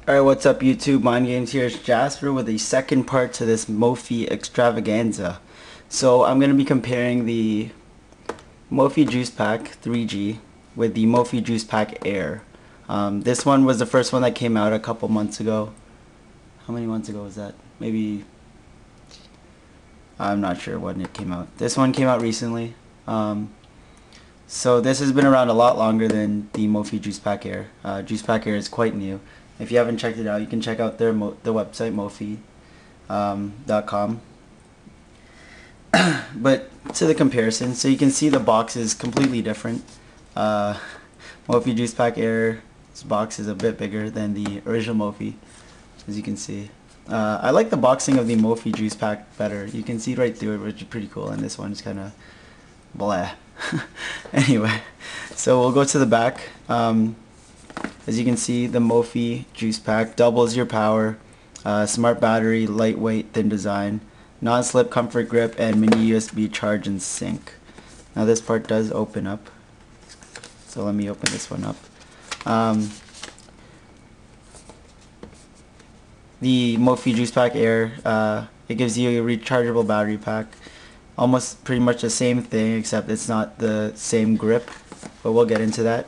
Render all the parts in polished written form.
Alright, what's up YouTube? Mind Games here. It's Jasper with the second part to this Mophie extravaganza. So I'm going to be comparing the Mophie Juice Pack 3G with the Mophie Juice Pack Air. This one was the first one that came out a couple months ago. How many months ago was that? Maybe, I'm not sure when it came out. This one came out recently. So this has been around a lot longer than the Mophie Juice Pack Air. Juice Pack Air is quite new. If you haven't checked it out, you can check out the website mophie.com. But to the comparison, so you can see the box is completely different. Mophie Juice Pack Air's box is a bit bigger than the original Mophie, as you can see. I like the boxing of the Mophie Juice Pack better. You can see right through it, which is pretty cool, and this one's kind of blah. Anyway, so we'll go to the back. As you can see, the Mophie Juice Pack doubles your power, smart battery, lightweight, thin design, non-slip comfort grip, and mini USB charge and sync. Now this part does open up, so let me open this one up. The Mophie Juice Pack Air, it gives you a rechargeable battery pack. Almost pretty much the same thing, except it's not the same grip, but we'll get into that.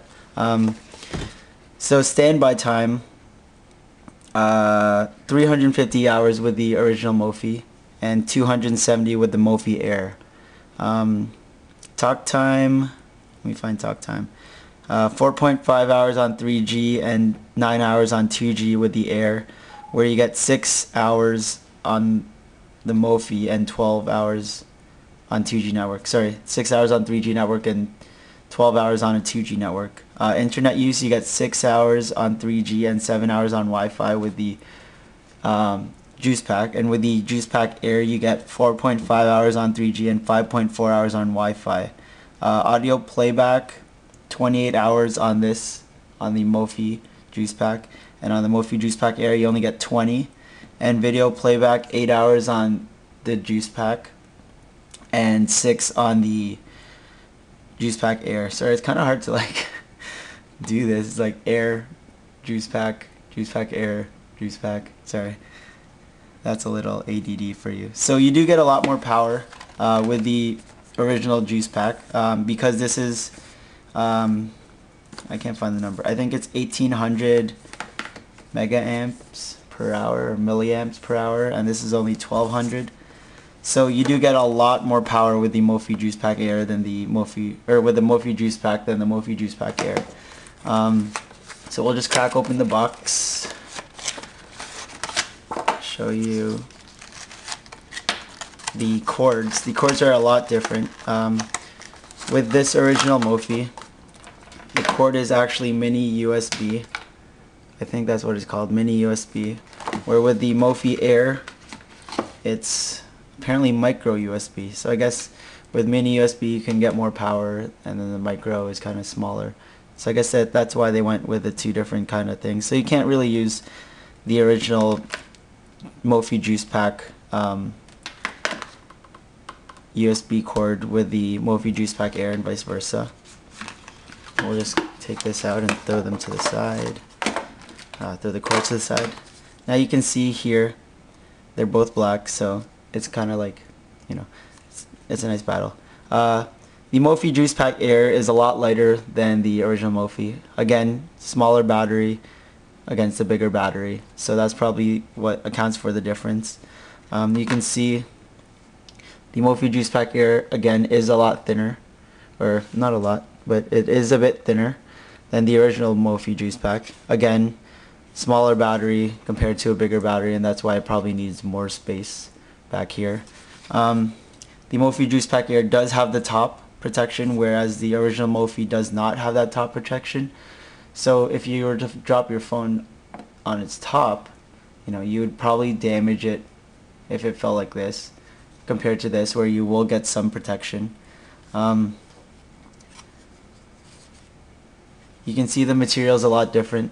So standby time, 350 hours with the original Mophie and 270 with the Mophie Air. Talk time, let me find talk time. 4.5 hours on 3G and 9 hours on 2G with the Air, where you get 6 hours on the Mophie and 12 hours on 2G network. Sorry, 6 hours on 3G network and 12 hours on a 2G network. Internet use, you get 6 hours on 3G and 7 hours on Wi-Fi with the Juice Pack. And with the Juice Pack Air, you get 4.5 hours on 3G and 5.4 hours on Wi-Fi. Audio playback, 28 hours on the Mophie Juice Pack. And on the Mophie Juice Pack Air, you only get 20. And video playback, 8 hours on the Juice Pack and 6 on the Juice Pack Air. Sorry, it's kind of hard to like do this. It's like Air, Juice Pack Air, Juice Pack. Sorry, that's a little ADD for you. So you do get a lot more power with the original Juice Pack because this is I can't find the number. I think it's 1800 mega amps per hour or milliamps per hour, and this is only 1200. So you do get a lot more power with the Mophie Juice Pack Air than the Mophie, or with the Mophie Juice Pack than the Mophie Juice Pack Air. So we'll just crack open the box, show you the cords. The cords are a lot different. With this original Mophie, the cord is actually mini USB. I think that's what it's called, mini USB. Where with the Mophie Air, it's apparently micro USB. So I guess with mini USB you can get more power, and then the micro is kind of smaller. So I guess that's why they went with the two different kind of things. So you can't really use the original Mophie Juice Pack USB cord with the Mophie Juice Pack Air and vice versa. We'll just take this out and throw them to the side. Throw the cords to the side. Now you can see here they're both black, so it's kind of like, you know, it's a nice battle. The Mophie Juice Pack Air is a lot lighter than the original Mophie. Again, smaller battery against a bigger battery, so that's probably what accounts for the difference. You can see the Mophie Juice Pack Air, again, is a lot thinner, or not a lot, but it is a bit thinner than the original Mophie Juice Pack. Again, smaller battery compared to a bigger battery, and that's why it probably needs more space back here. The Mophie Juice Pack Air does have the top protection, whereas the original Mophie does not have that top protection. So if you were to drop your phone on its top, you know, you would probably damage it if it fell like this, compared to this where you will get some protection. You can see the material is a lot different.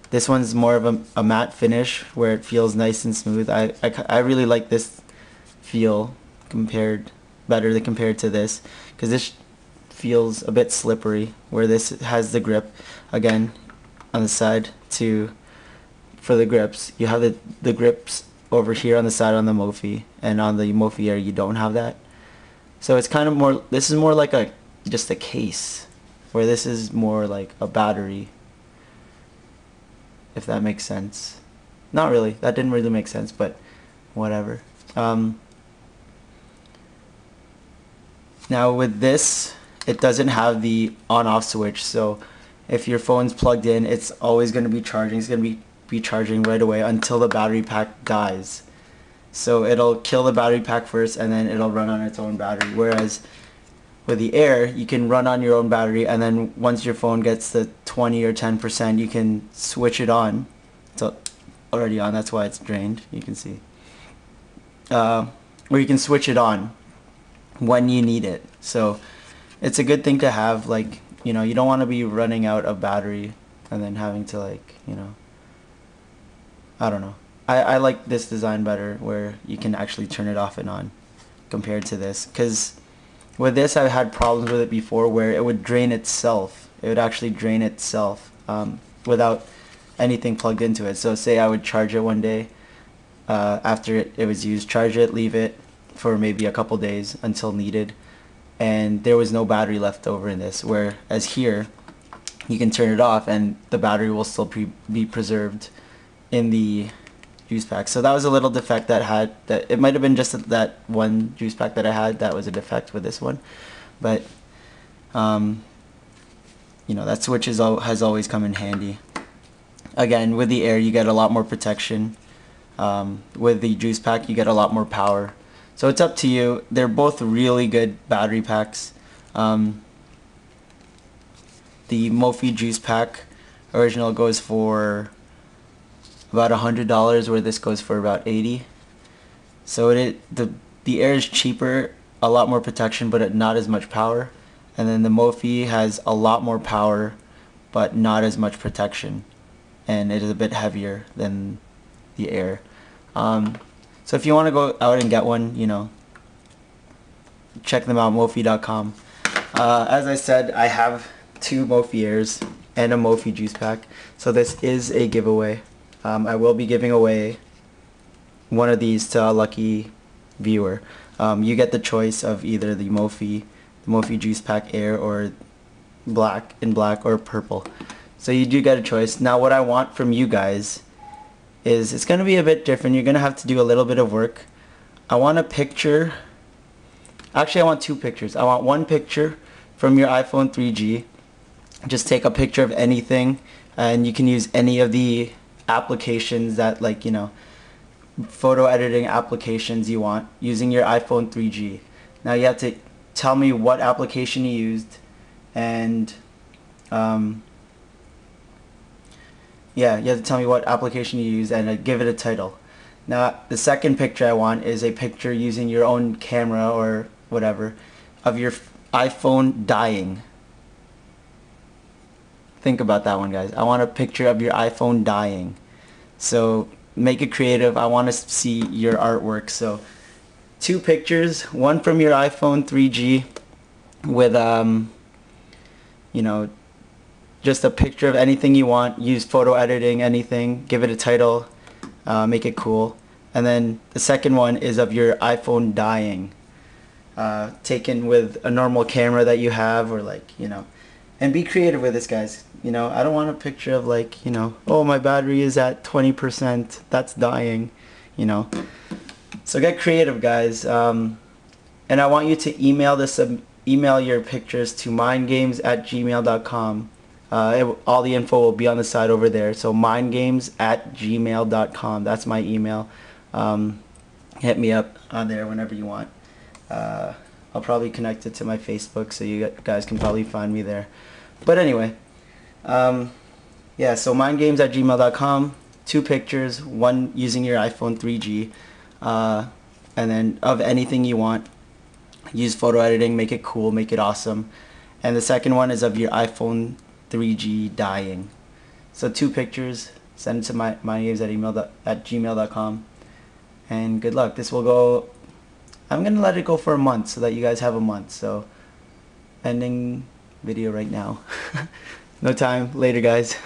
This one's more of a matte finish where it feels nice and smooth. I really like this feel better compared to this, because this feels a bit slippery, where this has the grip again on the side to for the grips. You have the grips over here on the side on the Mophie, and on the Mophie Air you don't have that. So it's kind of more, this is more like a just a case, where this is more like a battery, if that makes sense. Not really, that didn't really make sense, but whatever. Now with this, it doesn't have the on-off switch, so if your phone's plugged in, it's always going to be charging. It's going to be charging right away until the battery pack dies. So it'll kill the battery pack first, and then it'll run on its own battery. Whereas with the Air, you can run on your own battery, and then once your phone gets to 20 or 10%, you can switch it on. It's already on, that's why it's drained, you can see. Or you can switch it on when you need it. So it's a good thing to have, like, you know, you don't want to be running out of battery and then having to, like, you know, I don't know. I like this design better, where you can actually turn it off and on compared to this, because with this I've had problems with it before where it would drain itself. It would actually drain itself without anything plugged into it. So say I would charge it one day after it was used, charge it, leave it for maybe a couple days until needed, and there was no battery left over in this, whereas here you can turn it off and the battery will still be preserved in the juice pack. So that was a little defect that it might have been just that one juice pack that I had that was a defect with this one, but you know, that switch has always come in handy. Again, with the Air you get a lot more protection. With the juice pack you get a lot more power. So it's up to you. They're both really good battery packs. The Mophie juice pack original goes for about $100, where this goes for about $80. So the Air is cheaper, a lot more protection, but not as much power. And then the Mophie has a lot more power, but not as much protection, and it is a bit heavier than the Air. So if you want to go out and get one, you know, check them out, Mophie.com. As I said, I have 2 Mophie Airs and a Mophie juice pack, so this is a giveaway. I will be giving away one of these to a lucky viewer. You get the choice of either the Mophie juice pack Air, or black or purple. So you do get a choice. Now what I want from you guys is, it's going to be a bit different. You're going to have to do a little bit of work. I want a picture. Actually, I want 2 pictures. I want one picture from your iPhone 3G. Just take a picture of anything, and you can use any of the applications that, like, you know, photo editing applications you want, using your iPhone 3G. Now you have to tell me what application you used, and yeah, you have to tell me what application you use and give it a title. Now the second picture I want is a picture using your own camera or whatever of your iPhone dying. Think about that one, guys. I want a picture of your iPhone dying. So make it creative. I want to see your artwork. So 2 pictures, one from your iPhone 3G with you know, just a picture of anything you want. Use photo editing, anything, give it a title, make it cool. And then the second one is of your iPhone dying, taken with a normal camera that you have, or, like, you know, and be creative with this, guys. You know, I don't want a picture of, like, you know, oh, my battery is at 20%, that's dying, you know. So get creative, guys. And I want you to email your pictures to mindgames@gmail.com. All the info will be on the side over there. So mindgames@gmail.com. That's my email. Hit me up on there whenever you want. I'll probably connect it to my Facebook, so you guys can probably find me there. But anyway, yeah, so mindgames@gmail.com. 2 pictures, one using your iPhone 3G, and then of anything you want. Use photo editing, make it cool, make it awesome. And the second one is of your iPhone 3G dying. So 2 pictures, send it to mindgames@gmail.com, and good luck. This will go, I'm gonna let it go for a month so that you guys have a month. So ending video right now. No time. Later, guys.